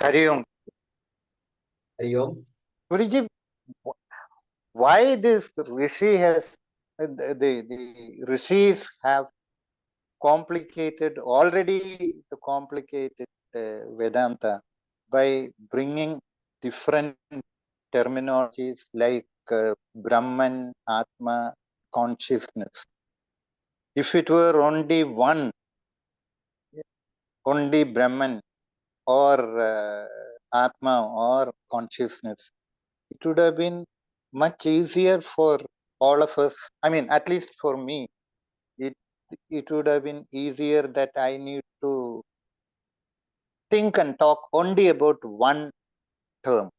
Hari Om. Hari Om. Guruji, why this Rishi has, the Rishis have already complicated Vedanta by bringing different terminologies like Brahman, Atma, consciousness. If it were only only Brahman or Atma or consciousness, it would have been much easier for all of us. I mean, at least for me, it would have been easier that I need to think and talk only about one term.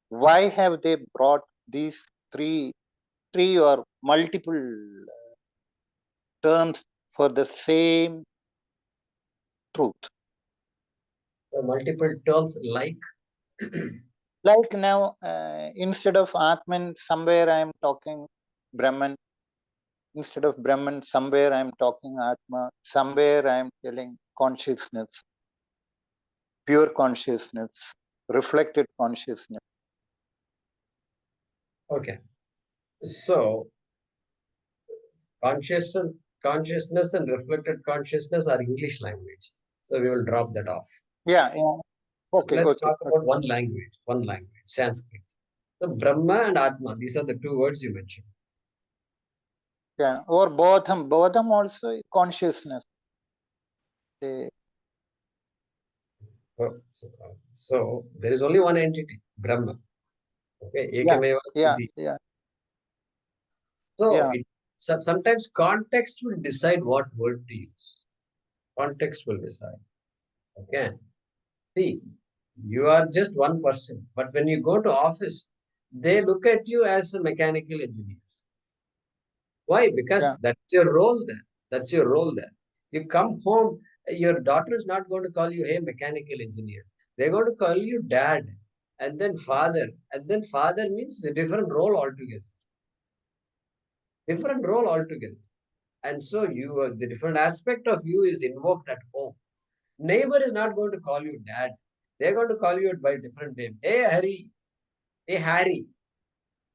Why have they brought these three or multiple terms for the same truth? So multiple terms like Like now, instead of Atman, somewhere I am talking Brahman. Instead of Brahman, somewhere I am talking Atma. Somewhere I am telling consciousness, pure consciousness, reflected consciousness. okay. So consciousness and reflected consciousness are English language. So we will drop that off. Yeah, yeah. So Okay, let's okay. talk about one language, Sanskrit. So Brahma and Atma, these are the two words you mentioned. Yeah, or Bodham. Bodham also consciousness. Eh, So there is only one entity, Brahma. Okay, yeah, Ekameva yeah, Iti. yeah, So yeah, sometimes context will decide what word to use. Context will decide. Okay. See, you are just one person, but when you go to office, they look at you as a mechanical engineer. Why? yeah, Because that's your role there. That's your role there. You come home, your daughter is not going to call you, hey, mechanical engineer. They're going to call you dad, and then father. And then father means a different role altogether. Different role altogether. And so the different aspect of you is invoked at home. Neighbor is not going to call you dad. They're going to call you by a different name. Hey, Harry. Hey, Harry.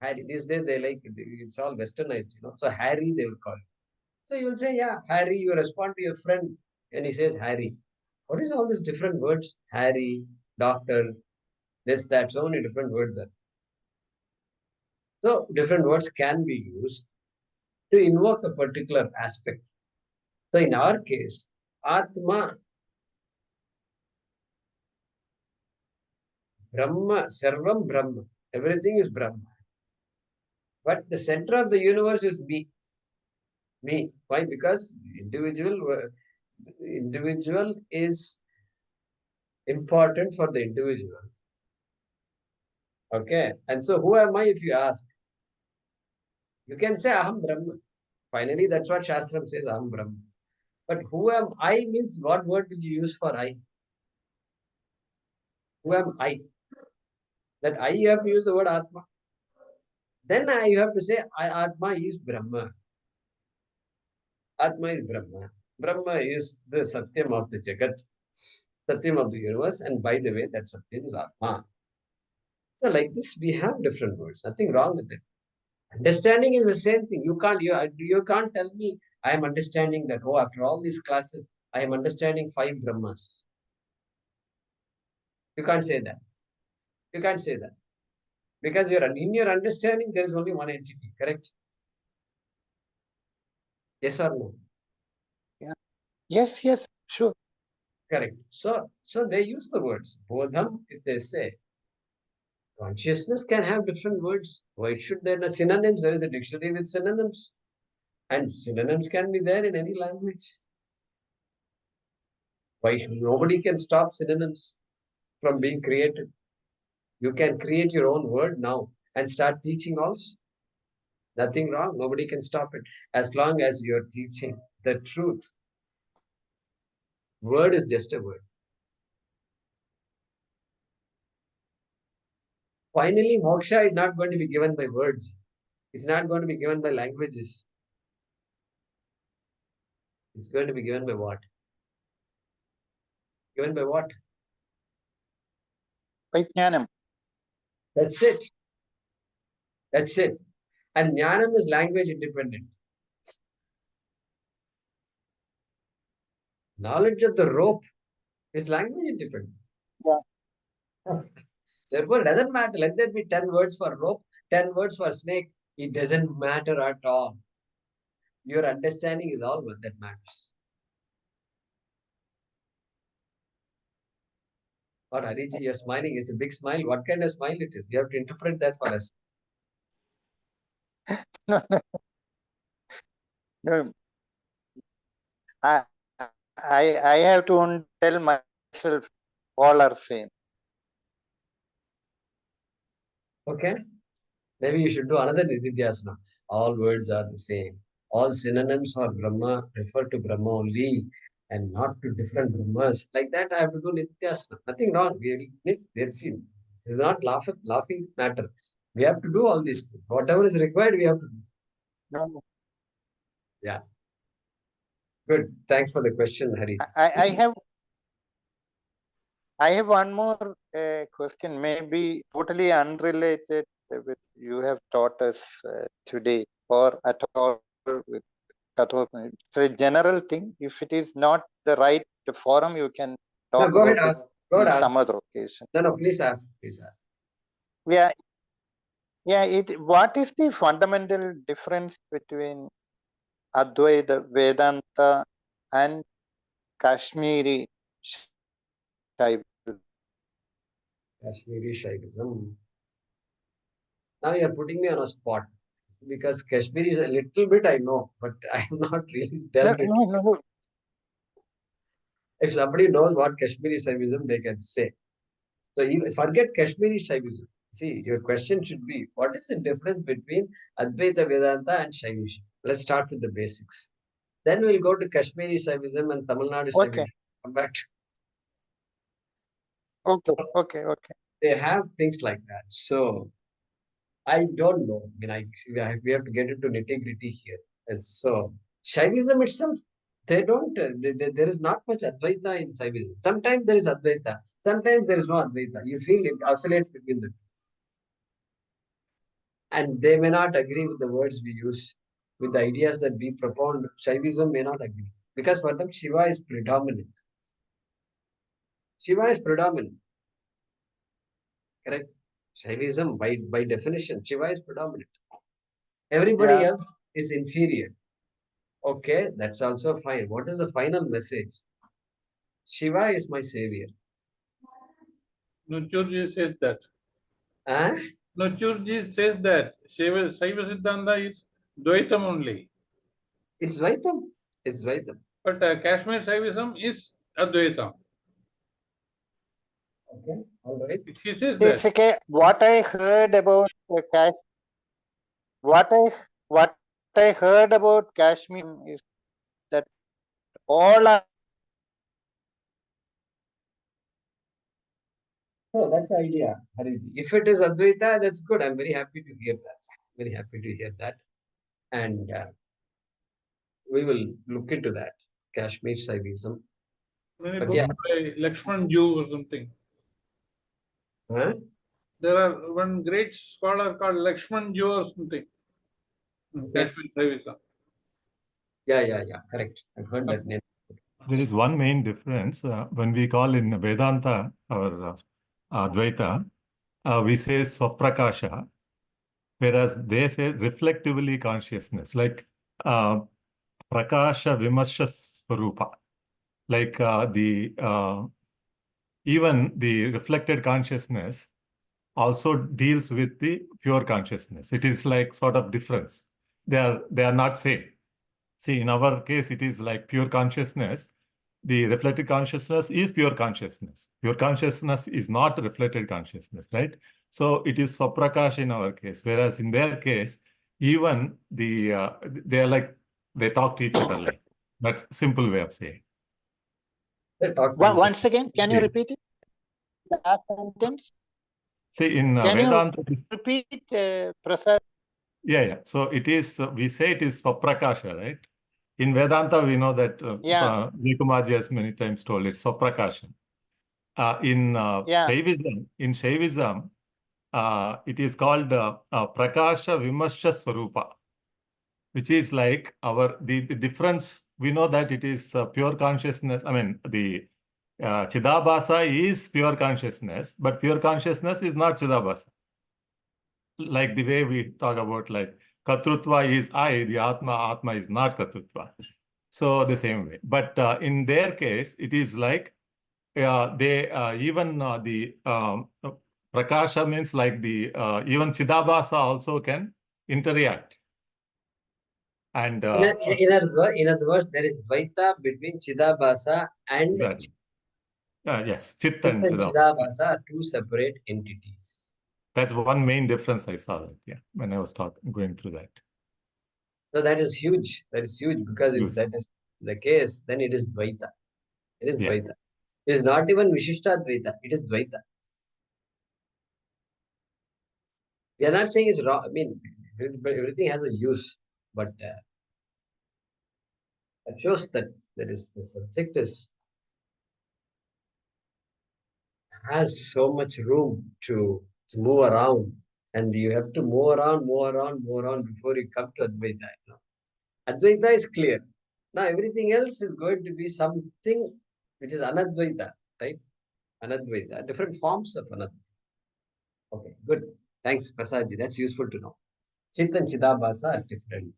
Harry. These days, it's all westernized, So Harry, they will call you. So you will say, yeah, Harry, you respond to your friend and he says, Harry. What is all these different words? Harry, doctor, this, that, so many different words are. So different words can be used to invoke a particular aspect. So in our case, Atma, Brahma, Sarvam Brahma, everything is Brahma. But the center of the universe is me. Me. Why? Because individual is important for the individual. Okay. And so who am I if you ask? You can say Aham Brahma. Finally, that's what Shastram says, Aham Brahma. But who am I means what word will you use for I? Who am I? That I you have to use the word Atma. Then you have to say Atma is Brahma. Atma is Brahma. Brahma is the Satyam of the Jagat, Satyam of the universe, and by the way, that Satyam is Atma. So like this, we have different words. Nothing wrong with it. Understanding is the same thing. You can't tell me I am understanding that, oh, after all these classes, I am understanding 5 Brahmas. You can't say that. You can't say that. Because in your understanding, there is only one entity, correct? Yes or no? yeah. Yes, yes, sure. Correct. So they use the words. Bodham, if they say, consciousness can have different words. Why should there be synonyms? There is a dictionary with synonyms. And synonyms can be there in any language. Why nobody can stop synonyms from being created? You can create your own word now and start teaching also. Nothing wrong. Nobody can stop it. As long as you're teaching the truth. Word is just a word. Finally, moksha is not going to be given by words. It's not going to be given by languages. It's going to be given by what? Given by what? Vijnanam. That's it. That's it. And Jnanam is language independent. Knowledge of the rope is language independent. Yeah. Therefore, it doesn't matter. Let there be 10 words for rope, 10 words for snake. It doesn't matter at all. Your understanding is all that matters. Or Hariji, you're smiling. It's a big smile. What kind of smile it is? You have to interpret that for us. No, no, no. I, I have to only tell myself all are same. Okay? Maybe you should do another Nididhyasana. All words are the same. All synonyms for Brahma refer to Brahma only and not to different Brahmas. Like that, I have to do Nididhyasana. Nothing wrong. It's not laughing matter. We have to do all these things. Whatever is required, we have to do. No, Yeah. Good. Thanks for the question, Hari. I have one more question, maybe totally unrelated with you have taught us today or at all with Kathopanishad. It's a general thing. If it is not the right forum, you can No, talk go ahead, about it ask. Go ahead, in ask. some other occasion. No, please ask. Please ask. Yeah, yeah. What is the fundamental difference between Advaita, Vedanta, and Kashmiri Shaivism? Kashmiri Shaivism. Now you're putting me on a spot because Kashmiri is a little bit I know, but I'm not really No, delved into. no, no. If somebody knows what Kashmiri Shaivism, they can say. So you forget Kashmiri Shaivism. See, your question should be, what is the difference between Advaita Vedanta and Shaivism? Let's start with the basics. Then we'll go to Kashmiri Shaivism and Tamil Nadu Okay, Shaivism. Come back to okay. they have things like that. So I don't know. I mean, we have to get into nitty gritty here. And so Shaivism itself, they don't. There is not much Advaita in Shaivism. Sometimes there is Advaita. Sometimes there is no Advaita. You feel it oscillates between the two, and they may not agree with the words we use, with the ideas that we propound. Shaivism may not agree because for them Shiva is predominant. Shiva is predominant. Correct. Shaivism, by definition, Shiva is predominant. Everybody Yeah. else is inferior. Okay, that's also fine. What is the final message? Shiva is my savior. Nuchurji says that. Huh? Nuchurji says that Shaiva Siddhanta is Dvaitam only. It's Vaitam. It's Vaitam. But Kashmir Shaivism is Advaitam. Okay, all right. He says It's that. okay. What I heard about what I heard about Kashmir is that all are So that's the idea. If it is Advaita, that's good. I'm very happy to hear that. Very happy to hear that. And we will look into that. Kashmir Shaivism. Many But books yeah. by Lakshman Jew or something. Huh? There are one great scholar called Lakshman Jew or something. Kashmir Shaivism. Yeah. Correct. I've heard that name. There is one main difference. When we call in Vedanta or Advaita, we say Swaprakasha, whereas they say reflectively consciousness, like Prakasha Vimarsha Swarupa. Like even the reflected consciousness also deals with the pure consciousness. It is like sort of difference. They are not same. See, in our case, it is like pure consciousness. The reflected consciousness is pure consciousness. Pure consciousness is not reflected consciousness, right? So it is Swaprakash in our case, whereas in their case, even they are like, they talk to each other like. That's a simple way of saying. once again. Can you repeat it? The last sentence. See, in Can Vedanta, you repeat, Prasad? Yeah. So it is. We say it is Swaprakasha, right? In Vedanta, we know that Yeah. Nikumaji has many times told it's Swaprakasha. In Yeah. Shaivism, it is called Prakasha Vimarsha Swarupa, which is like the difference. We know that it is pure consciousness. I mean, the Chidabhasa is pure consciousness, but pure consciousness is not Chidabhasa. Like the way we talk about like Katrutva is I, the Atma is not Katrutva. So the same way. But in their case, it is like they even the Prakasha means like the even Chidabhasa also can interact. And in other words, there is Dvaita between Chidabhasa and exactly. Yes, Chit Chit and and Chidabhasa. Chidabhasa are two separate entities. That's one main difference I saw that, yeah, when I was going through that. So that is huge. That is huge because if that is the case, then it is Dvaita. It is Dvaita. It is not even Vishishta Dvaita. It is Dvaita. We are not saying it's wrong. I mean, everything has a use, but it shows that the subject has so much room to move around, and you have to move around before you come to Advaita. Advaita is clear. Now everything else is going to be something which is Anadvaita, right? Anadvaita, different forms of Anadvaita. Okay, good. Thanks, Prasadji. That's useful to know. Chit and Chidabhasa are different.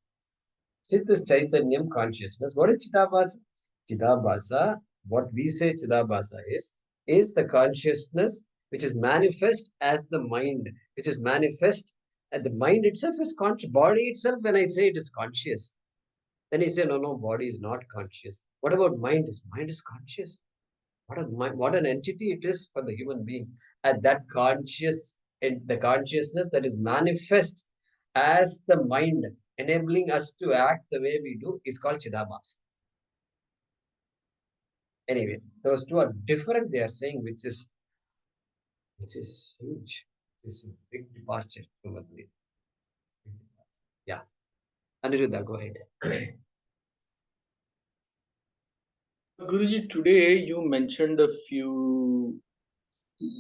Chit is Chaitanyam, consciousness. What is Chidabhasa? Chidabhasa, what we say Chidabhasa is the consciousness which is manifest as the mind, which is manifest, and the mind itself is conscious. Body itself, when I say it is conscious, then he say, no, body is not conscious. What about mind? Mind is conscious. What an entity it is for the human being. And that the consciousness that is manifest as the mind, enabling us to act the way we do, is called Chidabhasa. Anyway, those two are different, they are saying, which is huge. This is a big departure from Advaita. Yeah. Aniruddha, go ahead. Guruji, today you mentioned a few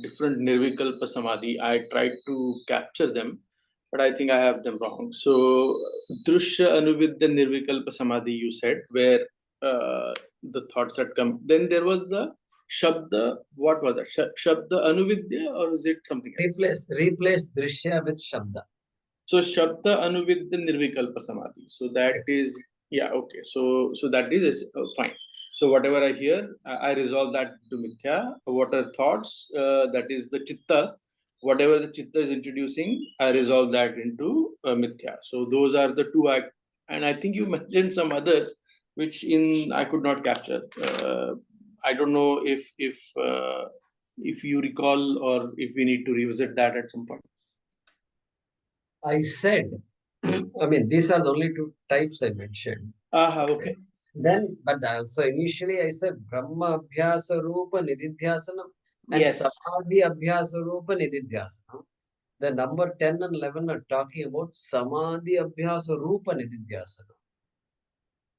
different Nirvikalpa Samadhi. I tried to capture them, but I think I have them wrong. So, Drushya Anuvidya Nirvikalpa Samadhi, you said, where the thoughts had come. Then there was the Shabda, what was that? Shabda Anuvidya, or is it something else? Replace Drishya with Shabda. So, Shabda Anuvidya Nirvikalpa Samadhi. So, that is, yeah, okay. So that is fine. So whatever I hear, I resolve that to mithya. What are thoughts? That is the chitta. Whatever the chitta is introducing, I resolve that into mithya. So those are the two. And I think you mentioned some others, which I could not capture. I don't know if you recall or if we need to revisit that at some point. I said, I mean, these are the only two types I mentioned. Okay. Then, but also initially I said Brahma Abhyasa Rupa Nididhyasanam and Yes. Samadhi Abhyasa Rupa Nididhyasanam. The number 10 and 11 are talking about Samadhi Abhyasa Rupa Nididhyasanam.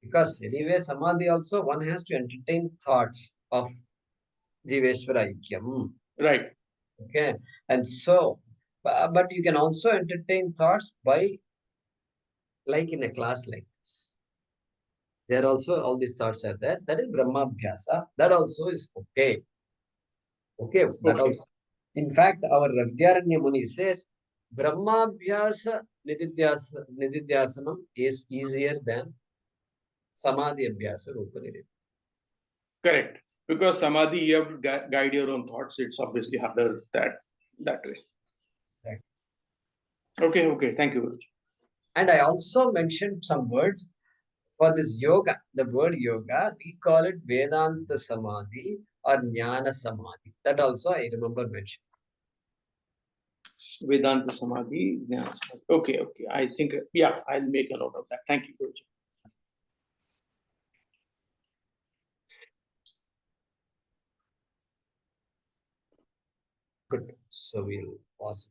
Because anyway, Samadhi also, one has to entertain thoughts of Jiveshwara Aikyam. Right. Okay. And so, but you can also entertain thoughts by, like in a class like this. There also, all these thoughts are there. That is Brahmabhyasa. That also is okay. Okay, that also. In fact, our Ravyaranya Muni says, Brahmabhyasa Nididhyasanam is easier than Samadhi Abhyasa Rupa Nididhyasana. Correct. Because Samadhi, you have to guide your own thoughts. It's obviously harder that way. Right. Okay. Thank you, Guruji. And I also mentioned some words for this yoga. The word yoga, we call it Vedanta Samadhi or Jnana Samadhi. That also I remember mentioning. Vedanta Samadhi. Yeah. Okay. I think, yeah, I'll make a note of that. Thank you, Guruji. Good. So we'll pause.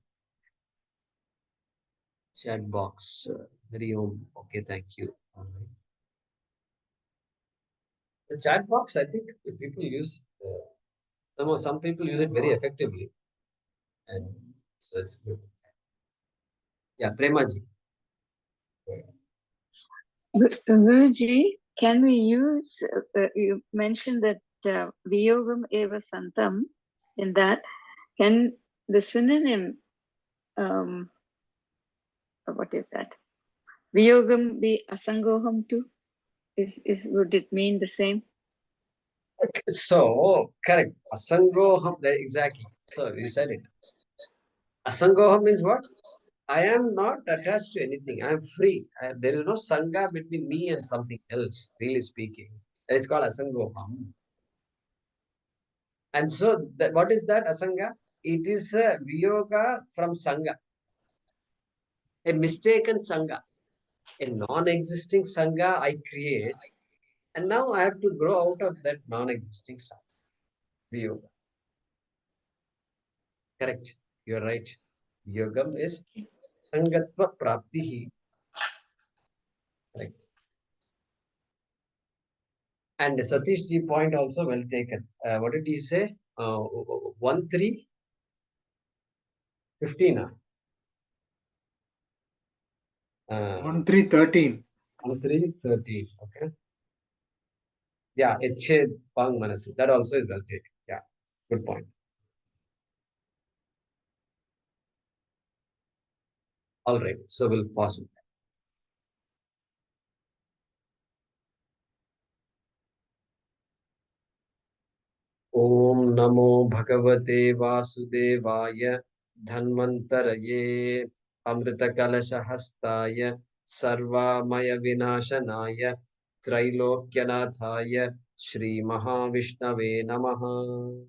Chat box. Very home. Okay, thank you. The chat box, I think people use Some people use it very effectively. And so it's good. Yeah, Premaji. Guruji, can we use, you mentioned that Viyogam eva santam, in that, can the synonym, what is that? Viyogam be asangoham too? Would it mean the same? So, correct. Asangoham, exactly. So, you said it. Asangoham means what? I am not attached to anything. I am free. There is no sangha between me and something else, really speaking. That is called asangoham. And so, what is that asanga? It is a viyoga from sangha, a mistaken sangha, a non-existing sangha I create, and now I have to grow out of that non-existing sangha. Viyoga. Correct. You are right. Yogam is sangatva praptihi. Correct. And Satish ji point also well taken. What did he say? 1 3 15. 1 3 13. 1 3 13. Okay. Yeah, Eched Pang Manasi. That also is well taken. Yeah, good point. All right. So we'll pause it. Om Namo Bhagavate Vasudevaya Dhanvantaraye Amrita Kalasha Hastaya Sarvamaya Vinashanaya Trailokyanataya Shri Mahavishnave Namaha.